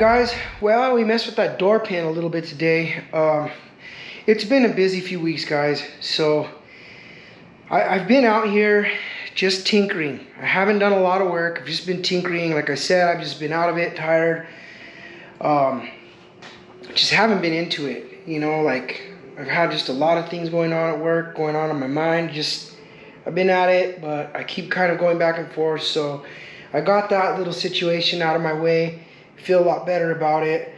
guys, well, we messed with that door pin a little bit today. It's been a busy few weeks, guys, so I've been out here just tinkering. I haven't done a lot of work. I've just been tinkering. Like I said, I've just been out of it, tired. Just haven't been into it, you know, like I've had just a lot of things going on at work, going on in my mind. I've been at it, but I keep kind of going back and forth. So I got that little situation out of my way. Feel a lot better about it.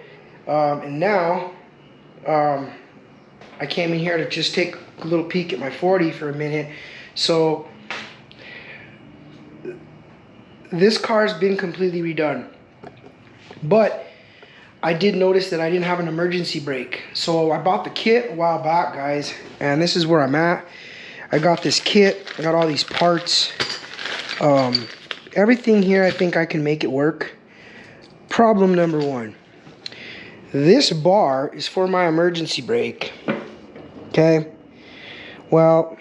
And now I came in here to just take a little peek at my 40 for a minute. So this car's been completely redone, but I did notice that I didn't have an emergency brake. So I bought the kit a while back, guys, and this is where I'm at. I got this kit. I got all these parts. Everything here, I think I can make it work. Problem number one. This bar is for my emergency brake. Okay? Well,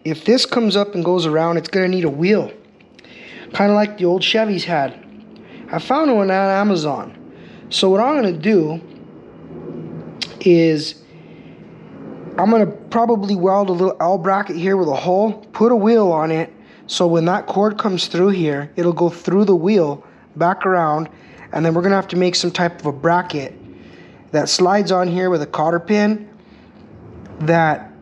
if this comes up and goes around, it's going to need a wheel. Kind of like the old Chevys had. I found one on Amazon. So what I'm going to do is I'm going to probably weld a little L bracket here with a hole, put a wheel on it, so when that cord comes through here, it'll go through the wheel, back around, and then we're going to have to make some type of a bracket that slides on here with a cotter pin that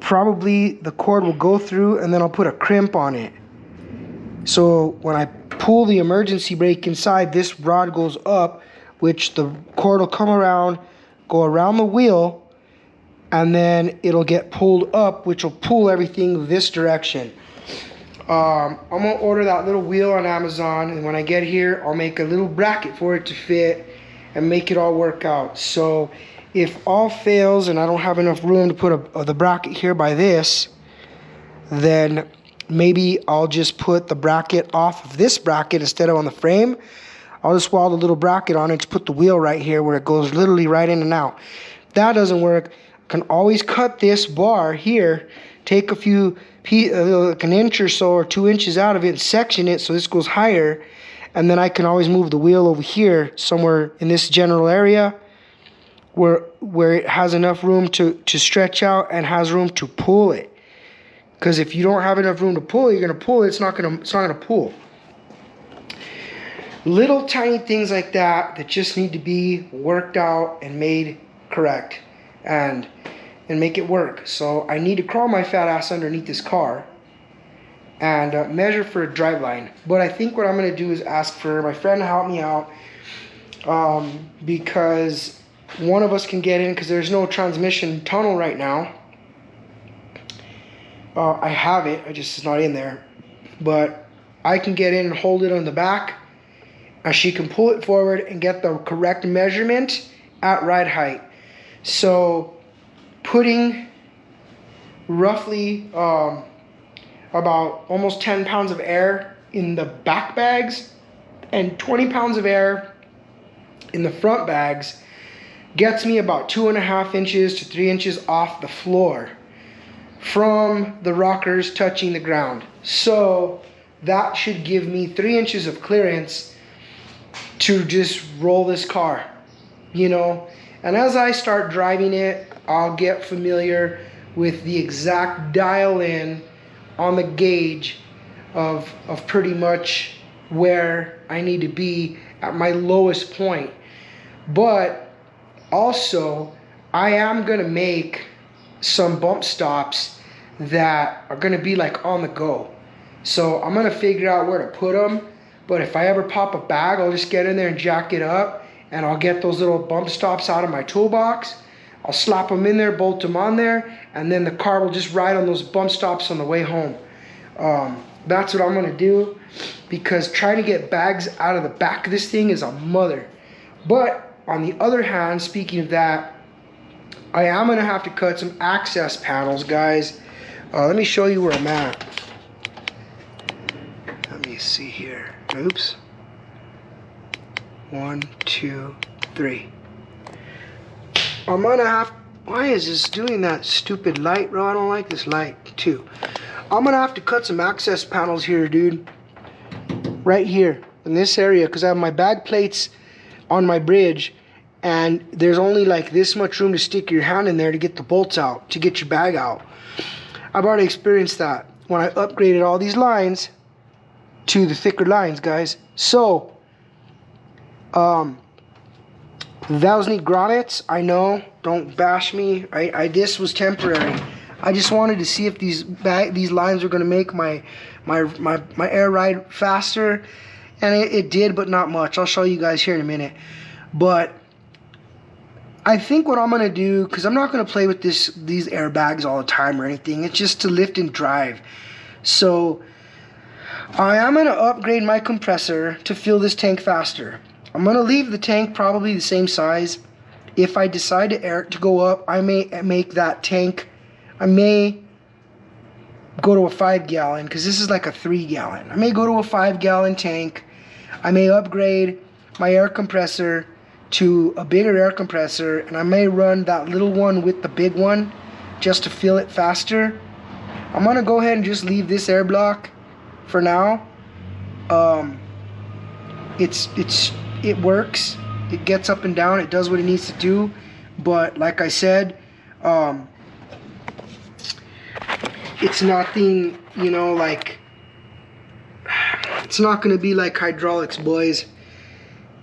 probably the cord will go through, and then I'll put a crimp on it. So when I pull the emergency brake inside, this rod goes up, which the cord will come around, go around the wheel, and then it'll get pulled up, which will pull everything this direction. I'm going to order that little wheel on Amazon, and when I get here, I'll make a little bracket for it to fit and make it all work out. So if all fails and I don't have enough room to put the bracket here by this, then maybe I'll just put the bracket off of this bracket instead of on the frame. I'll just weld a little bracket on it to put the wheel right here where it goes literally right in and out. If that doesn't work, I can always cut this bar here, take like an inch or so or 2 inches out of it and section it so this goes higher, and then I can always move the wheel over here somewhere in this general area where it has enough room to stretch out and has room to pull it. Because if you don't have enough room to pull, you're gonna pull it, it's not gonna pull. Little tiny things like that just need to be worked out and made correct and make it work. So I need to crawl my fat ass underneath this car and measure for a driveline. But I think what I'm going to do is ask for my friend to help me out, because one of us can get in, because there's no transmission tunnel right now. I have it, it's not in there, but I can get in and hold it on the back, and she can pull it forward and get the correct measurement at ride height. So putting roughly about almost 10 pounds of air in the back bags and 20 pounds of air in the front bags gets me about 2.5 inches to 3 inches off the floor from the rockers touching the ground. So that should give me 3 inches of clearance to just roll this car, you know. And as I start driving it, I'll get familiar with the exact dial in on the gauge of pretty much where I need to be at my lowest point. But also, I am gonna make some bump stops that are gonna be like on the go. So I'm gonna figure out where to put them. But if I ever pop a bag, I'll just get in there and jack it up, and I'll get those little bump stops out of my toolbox. I'll slap them in there, bolt them on there, and then the car will just ride on those bump stops on the way home. That's what I'm gonna do, because trying to get bags out of the back of this thing is a mother. But on the other hand, speaking of that, I am gonna have to cut some access panels, guys. Let me show you where I'm at. Let me see here. Oops. 1, 2, 3. I'm gonna have, why is this doing that stupid light, bro? I don't like this light too. I'm gonna have to cut some access panels here, dude. Right here in this area, because I have my bag plates on my bridge, and there's only like this much room to stick your hand in there to get the bolts out, to get your bag out. I've already experienced that when I upgraded all these lines to the thicker lines, guys. So those need grommets, I know, don't bash me. This was temporary. I just wanted to see if these lines are going to make my air ride faster, and it did, but not much. I'll show you guys here in a minute. But I think what I'm going to do, because I'm not going to play with these airbags all the time or anything, it's just to lift and drive. So I am going to upgrade my compressor to fill this tank faster. I'm going to leave the tank probably the same size. If I decide to go up, I may make that tank, I may go to a 5-gallon, because this is like a 3-gallon. I may go to a 5-gallon tank. I may upgrade my air compressor to a bigger air compressor, and I may run that little one with the big one just to fill it faster. I'm going to go ahead and just leave this air block for now. It works. It gets up and down. It does what it needs to do. But like I said, it's nothing, you know, like, it's not going to be like hydraulics, boys.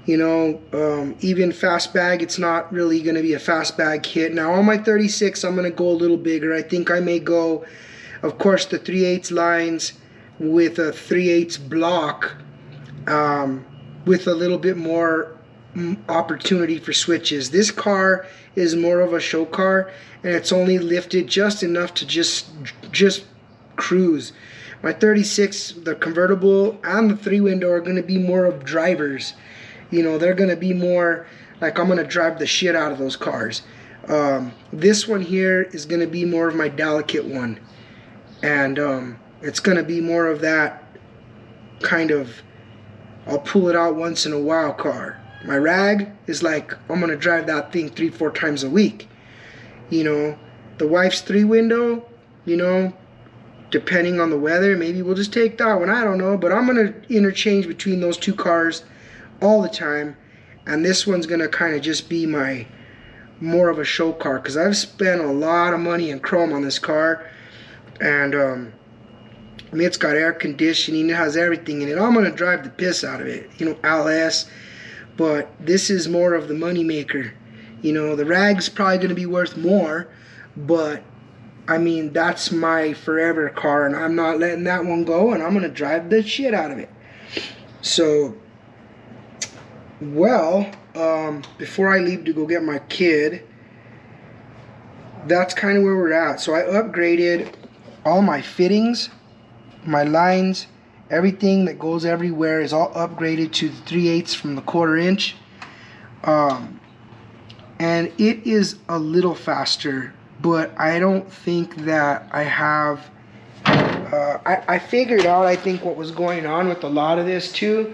You know, even fast bag, it's not really going to be a fast bag kit. Now on my 36, I'm going to go a little bigger. I think I may go, of course, the 3/8 lines with a 3/8 block, with a little bit more opportunity for switches. This car is more of a show car, and it's only lifted just enough to just cruise. My 36, the convertible and the 3-window, are going to be more of drivers. You know, they're going to be more like, I'm going to drive the shit out of those cars. This one here is going to be more of my delicate one, and it's going to be more of that kind of, I'll pull it out once in a while car. My rag is like, I'm going to drive that thing 3-4 times a week. You know, the wife's 3-window, you know, depending on the weather, maybe we'll just take that one. I don't know, but I'm going to interchange between those two cars all the time. And this one's going to kind of just be my more of a show car, because I've spent a lot of money in chrome on this car. And I mean, it's got air conditioning, it has everything in it. I'm going to drive the piss out of it, you know, LS. But this is more of the money maker. You know, the rag's probably going to be worth more, but I mean, that's my forever car, and I'm not letting that one go, and I'm going to drive the shit out of it. So, well, before I leave to go get my kid, that's kind of where we're at. So I upgraded all my fittings, my lines, everything that goes everywhere is all upgraded to the 3/8 from the 1/4 inch. And it is a little faster, but I don't think that I have, I figured out, I think what was going on with a lot of this too,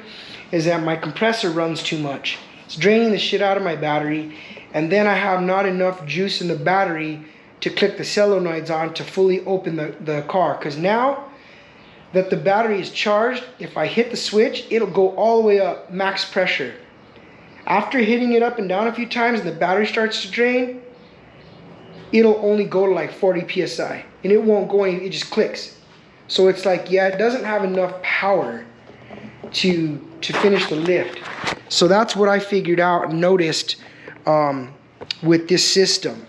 is that my compressor runs too much. It's draining the shit out of my battery, and then I have not enough juice in the battery to click the solenoids on to fully open the car. Because now that the battery is charged, if I hit the switch, it'll go all the way up, max pressure. After hitting it up and down a few times and the battery starts to drain, it'll only go to like 40 psi, and it won't go any, it just clicks. So it's like, yeah, it doesn't have enough power to finish the lift. So that's what I figured out and noticed with this system.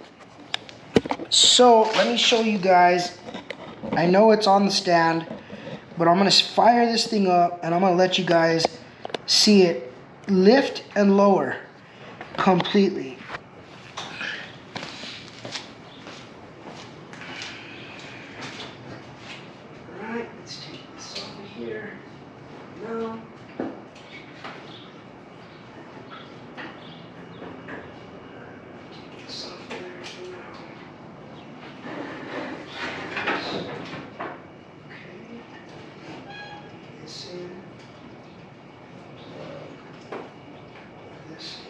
So let me show you guys. I know it's on the stand, but I'm going to fire this thing up and I'm going to let you guys see it lift and lower completely. Alright, let's take this over here. No. Take this off there for now. Okay. This in. This in.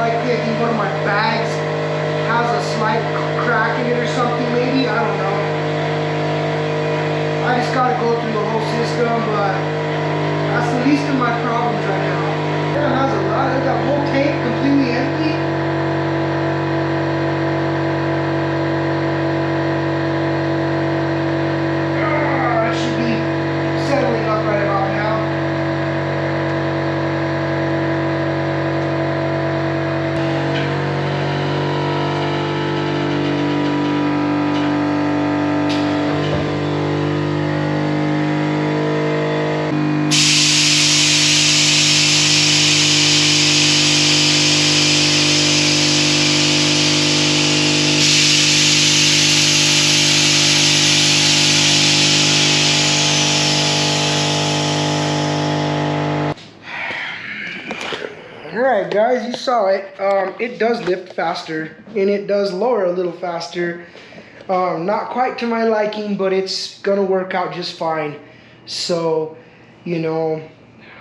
like I think one of my bags has a slight crack in it or something maybe, I don't know. I just gotta go through the whole system, but that's the least of my problems right now. It has a lot of that whole tank completely empty. It should be settling up right about now. Alright guys, you saw it. It does lift faster and it does lower a little faster. Not quite to my liking, but it's gonna work out just fine. So, you know,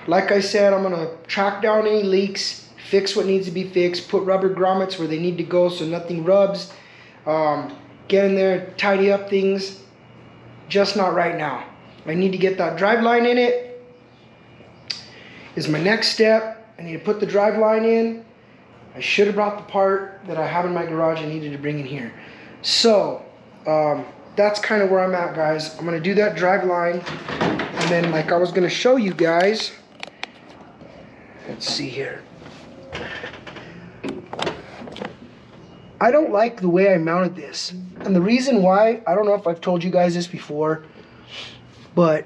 like I said, I'm gonna track down any leaks, fix what needs to be fixed, put rubber grommets where they need to go so nothing rubs. Get in there, tidy up things, just not right now. I need to get that drive line in it, is my next step. I need to put the drive line in. I should have brought the part that I have in my garage I needed to bring in here. So, that's kind of where I'm at, guys. I'm going to do that drive line. And then, like I was going to show you guys, let's see here. I don't like the way I mounted this. And the reason why, I don't know if I've told you guys this before, but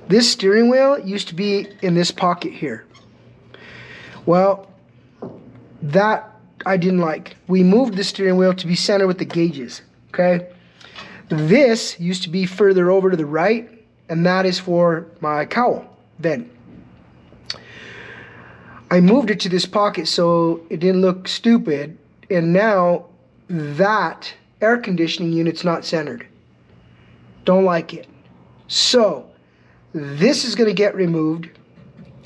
this steering wheel used to be in this pocket here. Well, that I didn't like. We moved the steering wheel to be centered with the gauges, okay? This used to be further over to the right, and that is for my cowl vent. I moved it to this pocket so it didn't look stupid, and now that air conditioning unit's not centered. Don't like it. So, this is going to get removed.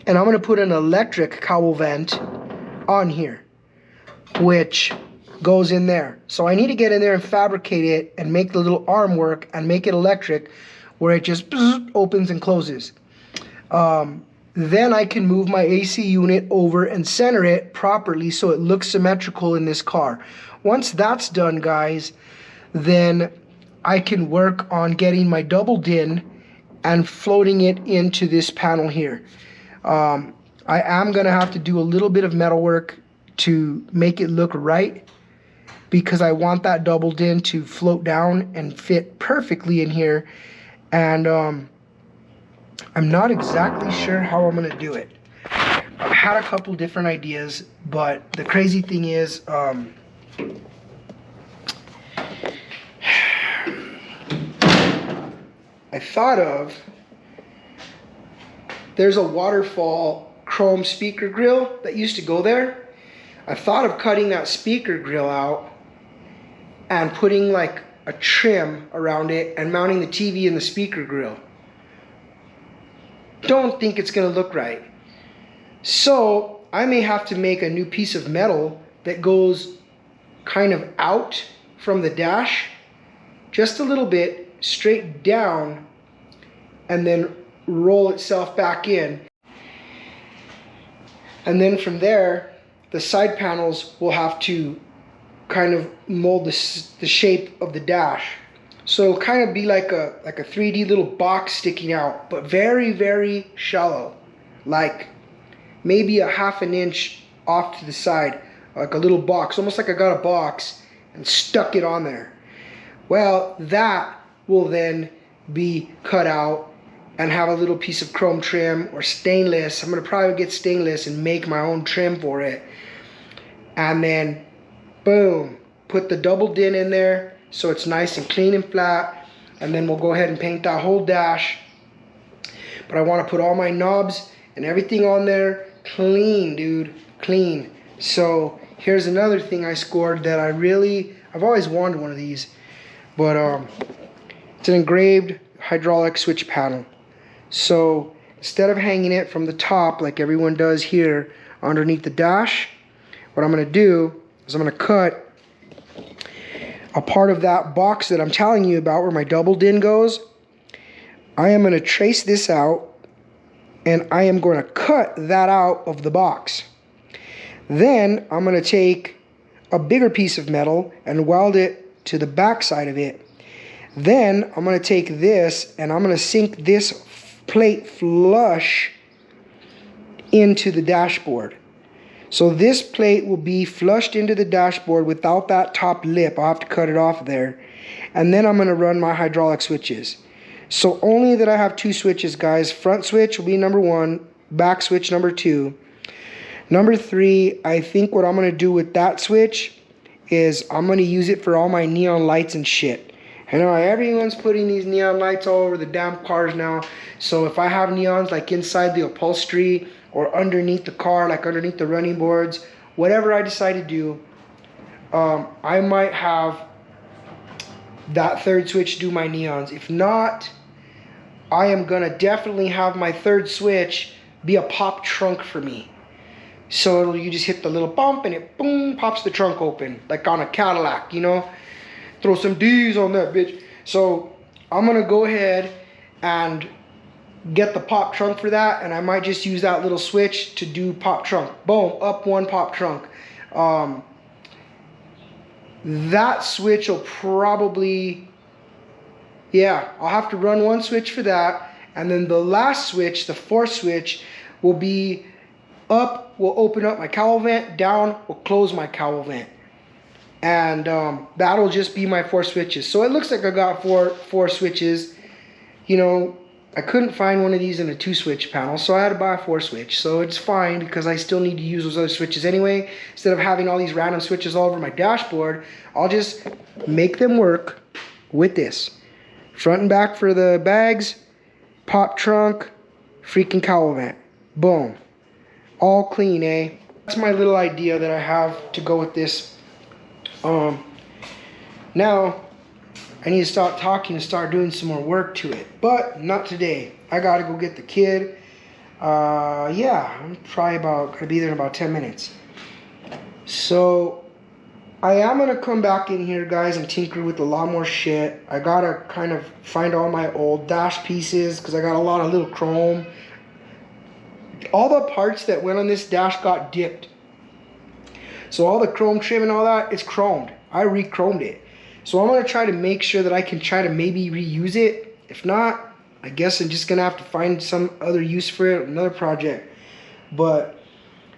And I'm going to put an electric cowl vent on here, which goes in there. So I need to get in there and fabricate it and make the little arm work and make it electric where it just opens and closes. Then I can move my AC unit over and center it properly so it looks symmetrical in this car. Once that's done, guys, then I can work on getting my double din and floating it into this panel here. I am going to have to do a little bit of metal work to make it look right, because I want that double din to float down and fit perfectly in here. And I'm not exactly sure how I'm going to do it. I've had a couple different ideas, but the crazy thing is I thought of, there's a waterfall chrome speaker grill that used to go there. I thought of cutting that speaker grill out and putting like a trim around it and mounting the TV in the speaker grill. Don't think it's going to look right. So I may have to make a new piece of metal that goes kind of out from the dash just a little bit, straight down, and then roll itself back in. And then from there, the side panels will have to kind of mold the shape of the dash. So it'll kind of be like a 3D little box sticking out, but very, very shallow. Like maybe a ½ an inch off to the side, like a little box, almost like I got a box and stuck it on there. Well, that will then be cut out and have a little piece of chrome trim or stainless. I'm going to probably get stainless and make my own trim for it. And then, boom, put the double din in there so it's nice and clean and flat. And then we'll go ahead and paint that whole dash. But I want to put all my knobs and everything on there clean, dude, clean. So here's another thing I scored that I've always wanted one of these. But it's an engraved hydraulic switch panel. So instead of hanging it from the top like everyone does here underneath the dash, what I'm going to do is I'm going to cut a part of that box that I'm telling you about where my double din goes. I am going to trace this out, and I am going to cut that out of the box. Then I'm going to take a bigger piece of metal and weld it to the back side of it. Then I'm going to take this and I'm going to sink this plate flush into the dashboard. So this plate will be flushed into the dashboard without that top lip. I'll have to cut it off there. And then I'm going to run my hydraulic switches. So only that I have 2 switches, guys. Front switch will be number 1, back switch number 2. Number 3, I think what I'm going to do with that switch is I'm going to use it for all my neon lights and shit. I know everyone's putting these neon lights all over the damn cars now. So if I have neons like inside the upholstery or underneath the car, like underneath the running boards, whatever I decide to do, I might have that 3rd switch do my neons. If not, I am going to definitely have my 3rd switch be a pop trunk for me. So you just hit the little bump and it boom, pops the trunk open, like on a Cadillac, you know. Throw some D's on that bitch. So I'm gonna go ahead and get the pop trunk for that, and I might just use that little switch to do pop trunk. Boom, up 1 pop trunk. That switch will probably, yeah, I'll have to run 1 switch for that, and then the last switch, the 4th switch, will be up, will open up my cowl vent, down will close my cowl vent. And that'll just be my 4 switches. So it looks like I got four switches. You know, I couldn't find one of these in a 2-switch panel, so I had to buy a 4-switch. So it's fine because I still need to use those other switches anyway. Instead of having all these random switches all over my dashboard, I'll just make them work with this. Front and back for the bags, pop trunk, freaking cowl vent. Boom. All clean, eh? That's my little idea that I have to go with this. Now I need to stop talking and start doing some more work to it, but not today. I gotta go get the kid. Yeah, I'm probably gonna be there in about 10 minutes. So I am gonna come back in here, guys, and tinker with a lot more shit. I gotta kind of find all my old dash pieces because I got a lot of little chrome. All the parts that went on this dash got dipped. So all the chrome trim and all that, it's chromed. I re-chromed it. So I'm going to try to make sure that I can try to maybe reuse it. If not, I guess I'm just going to have to find some other use for it, another project. But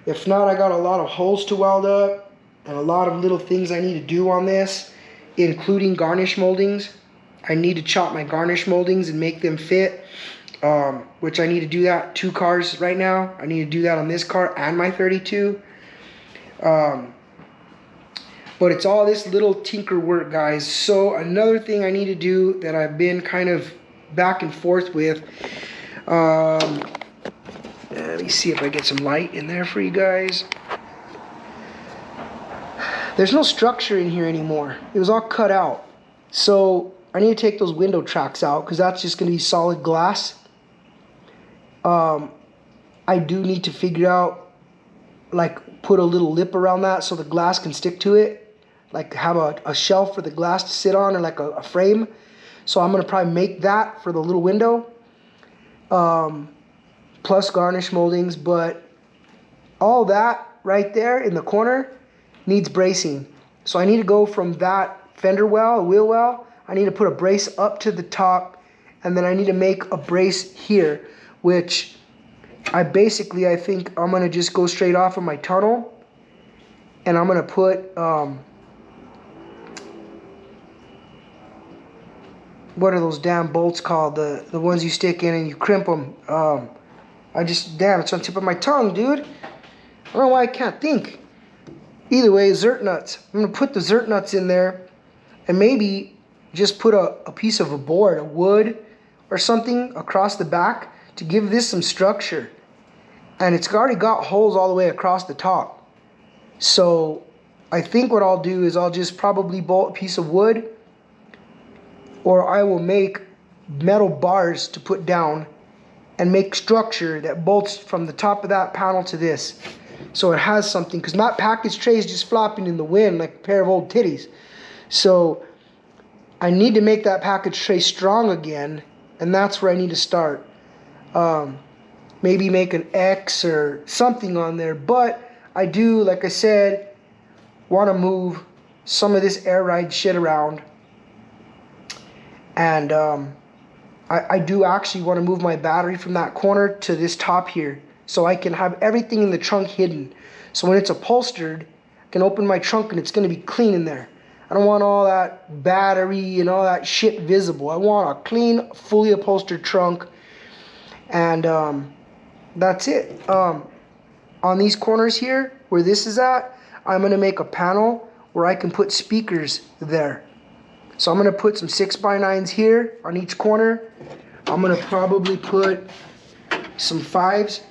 if not, I got a lot of holes to weld up and a lot of little things I need to do on this, including garnish moldings. I need to chop my garnish moldings and make them fit, which I need to do that 2 cars right now. I need to do that on this car and my 32. But it's all this little tinker work, guys. So another thing I need to do that I've been kind of back and forth with, let me see if I get some light in there for you guys. There's no structure in here anymore. It was all cut out. So I need to take those window tracks out because that's just going to be solid glass. I do need to figure out, like, put a little lip around that so the glass can stick to it. Like have a shelf for the glass to sit on, or like a frame. So I'm going to probably make that for the little window. Plus garnish moldings. But all that right there in the corner needs bracing. So I need to go from that fender well, wheel well. I need to put a brace up to the top. And then I need to make a brace here, which I think I'm going to just go straight off of my tunnel. And I'm going to put, what are those damn bolts called? The ones you stick in and you crimp them. Damn, it's on the tip of my tongue, dude. I don't know why I can't think. Either way, zert nuts. I'm going to put the zert nuts in there and maybe just put a piece of a board, a wood or something across the back to give this some structure. And it's already got holes all the way across the top. So I think what I'll do is I'll just probably bolt a piece of wood, or I will make metal bars to put down and make structure that bolts from the top of that panel to this. so it has something, because my package tray is just flopping in the wind like a pair of old titties. So I need to make that package tray strong again, and that's where I need to start. Maybe make an X or something on there, but I do, like I said, want to move some of this air ride shit around, and I do actually want to move my battery from that corner to this top here, so I can have everything in the trunk hidden. So when it's upholstered, I can open my trunk and it's going to be clean in there. I don't want all that battery and all that shit visible. I want a clean, fully upholstered trunk, and that's it. On these corners here, where this is at, I'm going to make a panel where I can put speakers there. So I'm going to put some 6x9s here on each corner. I'm going to probably put some 5s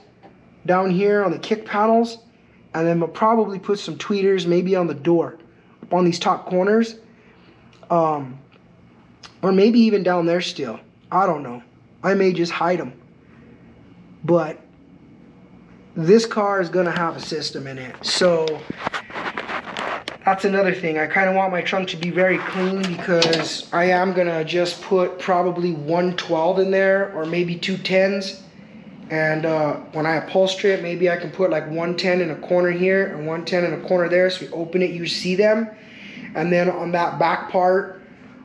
down here on the kick panels. And then I'll probably put some tweeters maybe on the door, up on these top corners. Or maybe even down there still. I don't know. I may just hide them. But this car is going to have a system in it. So that's another thing. I kind of want my trunk to be very clean, because I am going to just put probably 112 in there, or maybe 2 10s. And when I upholster it, maybe I can put like 110 in a corner here and 110 in a corner there. So you open it, you see them. And then on that back part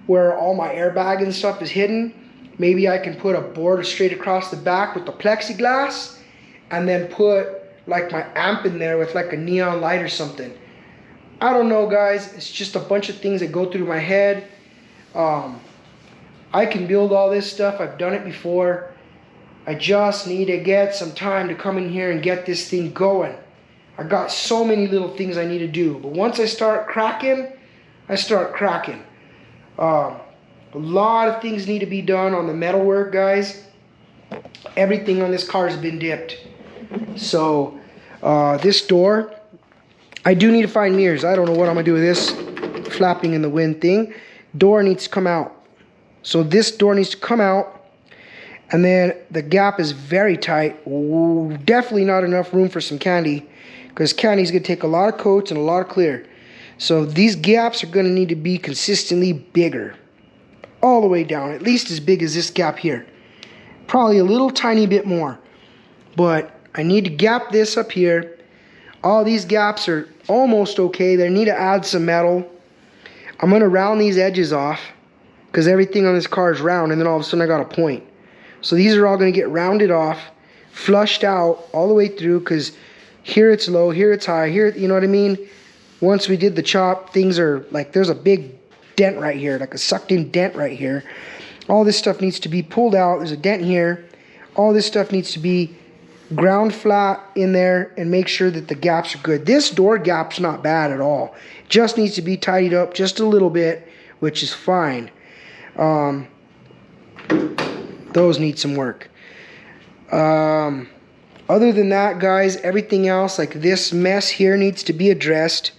where all my airbag and stuff is hidden, maybe I can put a board straight across the back with the plexiglass, and then put like my amp in there with like a neon light or something. I don't know, guys. It's just a bunch of things that go through my head. I can build all this stuff. I've done it before. I just need to get some time to come in here and get this thing going. I got so many little things I need to do. But once I start cracking, I start cracking. A lot of things need to be done on the metalwork, guys. Everything on this car has been dipped. So this door, I do need to find mirrors. I don't know what I'm going to do with this flapping in the wind thing. Door needs to come out. So this door needs to come out. And then the gap is very tight. Ooh, definitely not enough room for some candy, because candy is going to take a lot of coats and a lot of clear. So these gaps are going to need to be consistently bigger. All the way down. At least as big as this gap here. Probably a little tiny bit more. But I need to gap this up here. All these gaps are almost okay. They need to add some metal. I'm going to round these edges off, because everything on this car is round, and then all of a sudden I got a point. So these are all going to get rounded off, flushed out all the way through, because here it's low, here it's high, here, you know what I mean? Once we did the chop, things are like, there's a big dent right here, like a sucked in dent right here. All this stuff needs to be pulled out. There's a dent here. All this stuff needs to be ground flat in there, and make sure that the gaps are good. This door gap's not bad at all. It just needs to be tidied up just a little bit, which is fine. Those need some work. Other than that, guys, everything else, like this mess here, needs to be addressed.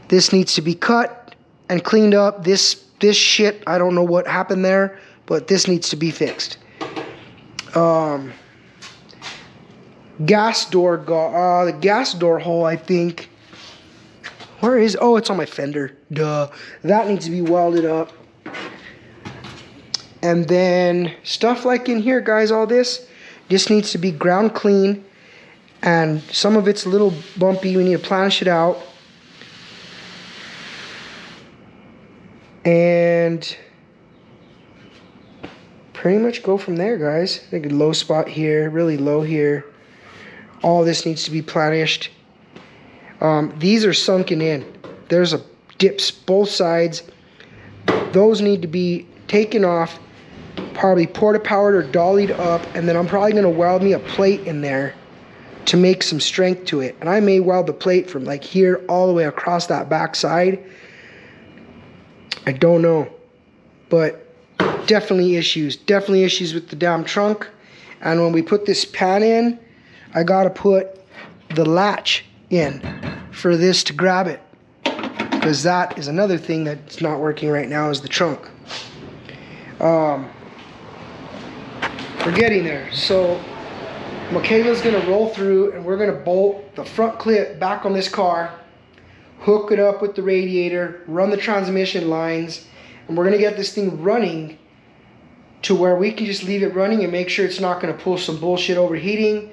This needs to be cut and cleaned up. This shit, I don't know what happened there, but this needs to be fixed. Gas door, the gas door hole, I think. Where is? Oh, it's on my fender. Duh. That needs to be welded up. And then stuff like in here, guys, all this just needs to be ground clean. And some of it's a little bumpy. We need to planish it out. And pretty much go from there, guys. I think a low spot here, really low here. All this needs to be planished. These are sunken in. There's a dips both sides. Those need to be taken off, probably porta-powered or dollied up, and then I'm probably going to weld me a plate in there to make some strength to it. And I may weld the plate from like here all the way across that back side. I don't know. But definitely issues. Definitely issues with the damn trunk. And when we put this pan in, I got to put the latch in for this to grab it. Because that is another thing that's not working right now, is the trunk. We're getting there. So Michaela's gonna roll through and we're gonna bolt the front clip back on this car, hook it up with the radiator, run the transmission lines, and we're gonna get this thing running to where we can just leave it running and make sure it's not gonna pull some bullshit overheating.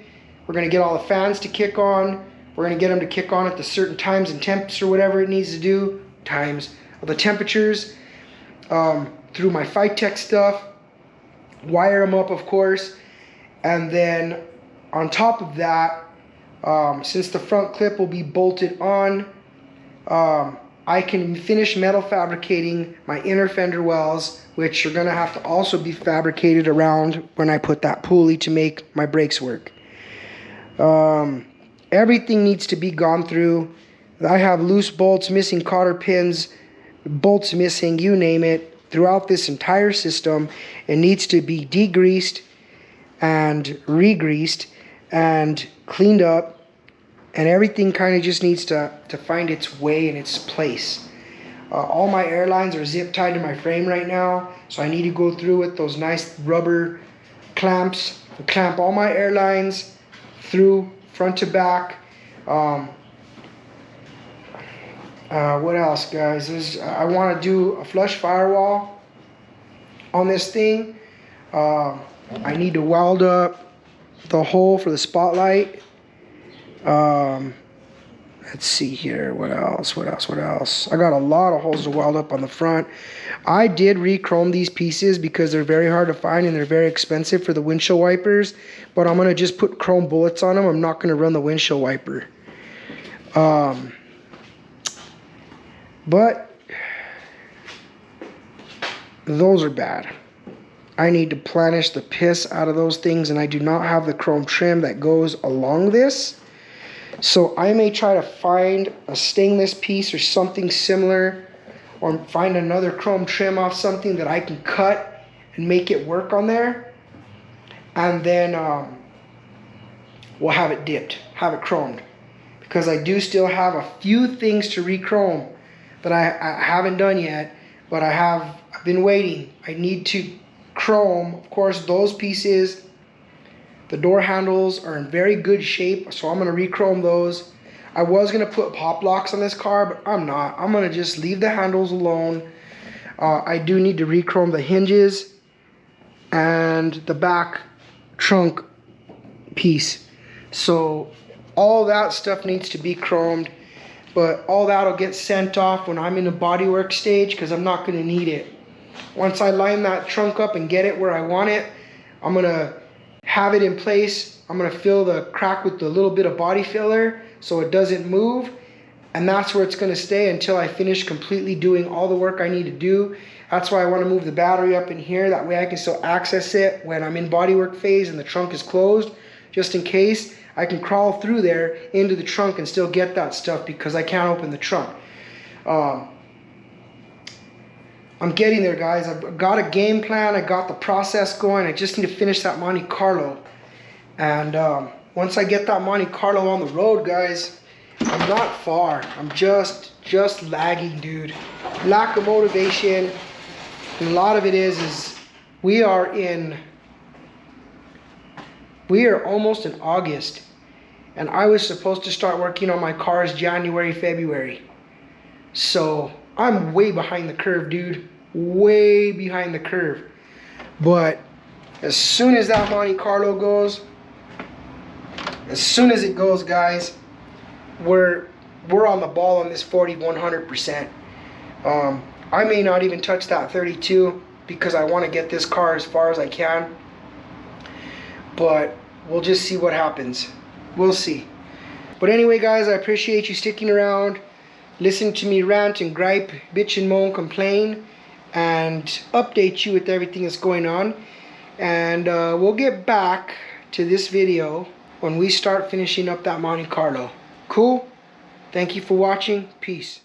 We're gonna get all the fans to kick on. We're gonna get them to kick on at the certain times and temps or whatever it needs to do, times, the temperatures, through my Tech stuff, wire them up of course, and then on top of that, since the front clip will be bolted on, I can finish metal fabricating my inner fender wells, which are gonna have to also be fabricated around when I put that pulley to make my brakes work. Everything needs to be gone through. I have loose bolts, missing cotter pins, bolts missing, you name it, throughout this entire system. It needs to be degreased and re-greased and cleaned up, and everything kind of just needs to find its way in its place. All my air lines are zip tied to my frame right now, so I need to go through with those nice rubber clamps and clamp all my air lines through front to back. What else, guys? I want to do a flush firewall on this thing. I need to weld up the hole for the spotlight. Let's see here. What else? I got a lot of holes to weld up on the front. I did re-chrome these pieces because they're very hard to find and they're very expensive for the windshield wipers. But I'm going to just put chrome bullets on them. I'm not going to run the windshield wiper. But those are bad. I need to planish the piss out of those things, and I do not have the chrome trim that goes along this. So I may try to find a stainless piece or something similar, or find another chrome trim off something that I can cut and make it work on there. And then we'll have it dipped, have it chromed. Because I do still have a few things to re-chrome that I haven't done yet, but I've been waiting. I need to chrome, of course, those pieces. The door handles are in very good shape, so I'm going to re-chrome those. I was going to put pop locks on this car, but I'm not. I'm going to just leave the handles alone. I do need to re-chrome the hinges and the back trunk piece. So all that stuff needs to be chromed, but all that'll get sent off when I'm in the bodywork stage because I'm not going to need it. Once I line that trunk up and get it where I want it, I'm going to have it in place. I'm going to fill the crack with a little bit of body filler so it doesn't move, and that's where it's going to stay until I finish completely doing all the work I need to do. That's why I want to move the battery up in here. That way I can still access it when I'm in bodywork phase and the trunk is closed, just in case. I can crawl through there into the trunk and still get that stuff because I can't open the trunk. I'm getting there, guys. I've got a game plan. I got the process going. I just need to finish that Monte Carlo. And once I get that Monte Carlo on the road, guys, I'm not far. I'm just lagging, dude. Lack of motivation. And a lot of it is we are almost in August. And I was supposed to start working on my cars January, February. So I'm way behind the curve, dude. Way behind the curve. But as soon as that Monte Carlo goes, as soon as it goes, guys, we're on the ball on this 40-100%. I may not even touch that 32 because I want to get this car as far as I can. But we'll just see what happens. We'll see. But anyway, guys, I appreciate you sticking around, listen to me rant and gripe, bitch and moan, complain, and update you with everything that's going on. And we'll get back to this video when we start finishing up that Monte Carlo. Cool? Thank you for watching. Peace.